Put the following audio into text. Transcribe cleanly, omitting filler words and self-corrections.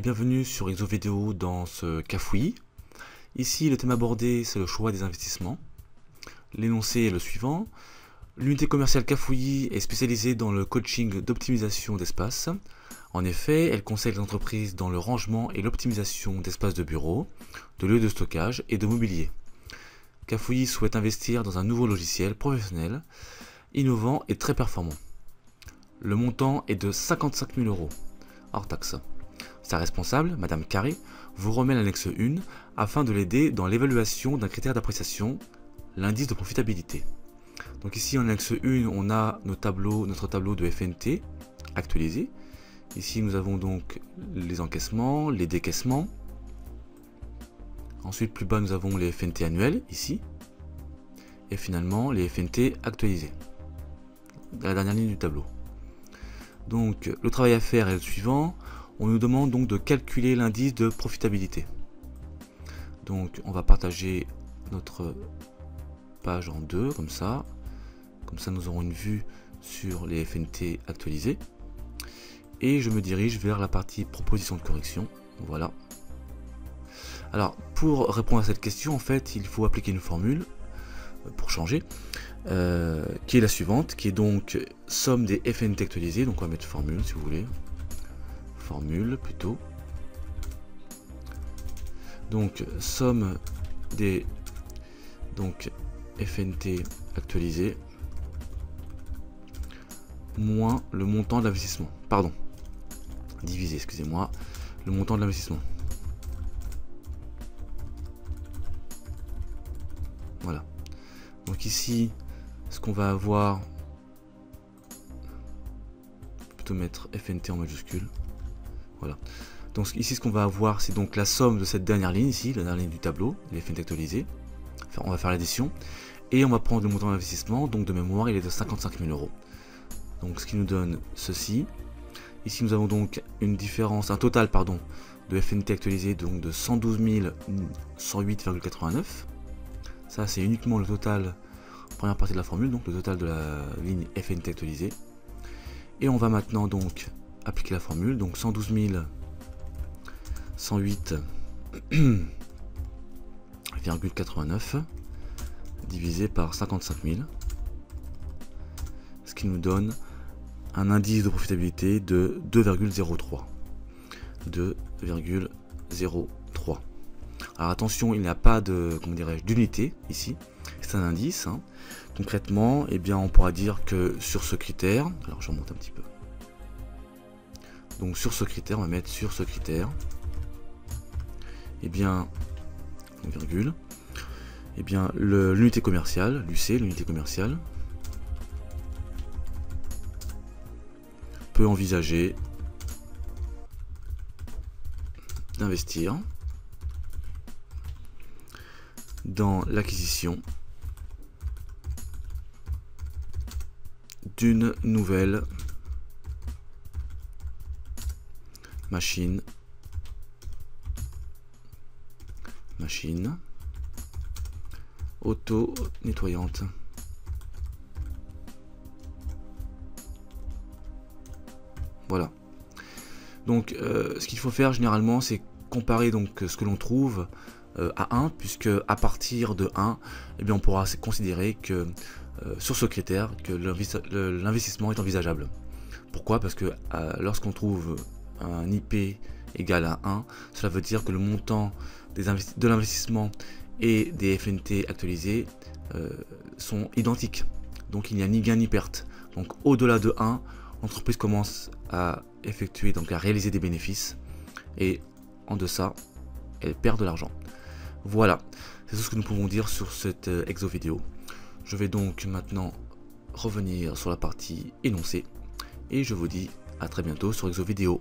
bienvenue sur Exo Vidéo dans ce cafouillis. Ici, le thème abordé, c'est le choix des investissements. L'énoncé est le suivant. L'unité commerciale Cafouillis est spécialisée dans le coaching d'optimisation d'espace. En effet, elle conseille les entreprises dans le rangement et l'optimisation d'espaces de bureau, de lieux de stockage et de mobilier. Cafouillis souhaite investir dans un nouveau logiciel professionnel, innovant et très performant. Le montant est de 55 000 €, hors taxe. Sa responsable, Madame Carré, vous remet l'annexe 1 afin de l'aider dans l'évaluation d'un critère d'appréciation, l'indice de profitabilité. Donc ici en annexe 1, on a notre tableau de FNT actualisé. Ici nous avons donc les encaissements, les décaissements. Ensuite plus bas nous avons les FNT annuels ici. Et finalement les FNT actualisés. La dernière ligne du tableau. Donc le travail à faire est le suivant. On nous demande donc de calculer l'indice de profitabilité. Donc on va partager notre page en deux comme ça. Comme ça nous aurons une vue sur les FNT actualisés. Et je me dirige vers la partie proposition de correction. Voilà. Alors pour répondre à cette question, en fait, il faut appliquer une formule pour changer, qui est la suivante, qui est donc somme des FNT actualisés. Donc on va mettre formule si vous voulez. Formule plutôt. Donc somme des FNT actualisés moins le montant de l'investissement. Pardon. Divisé, excusez-moi, le montant de l'investissement. Voilà. Donc ici, ce qu'on va avoir, plutôt mettre FNT en majuscule. Voilà. Donc ici, ce qu'on va avoir, c'est donc la somme de cette dernière ligne ici, la dernière ligne du tableau, les FNT actualisés. Enfin, on va faire l'addition et on va prendre le montant d'investissement. Donc de mémoire, il est de 55 000 €. Donc ce qui nous donne ceci. Ici, nous avons donc une différence, un total pardon, de FNT actualisé donc de 112 108,89. Ça, c'est uniquement le total, première partie de la formule, donc le total de la ligne FNT actualisée. Et on va maintenant donc appliquer la formule, donc 112 108,89 divisé par 55 000, ce qui nous donne un indice de profitabilité de 2,03. 2,03. Alors attention, il n'y a pas de, comment dirais-je, d'unité ici, c'est un indice. Hein. Concrètement, eh bien, on pourra dire que sur ce critère, alors je remonte un petit peu. Donc sur ce critère, on va mettre sur ce critère, eh bien, virgule, eh bien, l'unité commerciale, l'UC, l'unité commerciale, peut envisager d'investir dans l'acquisition d'une nouvelle machine auto-nettoyante. Voilà. Donc ce qu'il faut faire généralement, c'est comparer donc ce que l'on trouve à 1, puisque à partir de 1, eh bien, on pourra considérer que sur ce critère que l'investissement est envisageable. Pourquoi? Parce que lorsqu'on trouve un IP égal à 1, cela veut dire que le montant de l'investissement et des FNT actualisés sont identiques. Donc il n'y a ni gain ni perte. Donc au-delà de 1, l'entreprise commence à effectuer, donc à réaliser des bénéfices, et en deçà, elle perd de l'argent. Voilà, c'est tout ce que nous pouvons dire sur cette exo vidéo. Je vais donc maintenant revenir sur la partie énoncée, et je vous dis à très bientôt sur exo vidéo.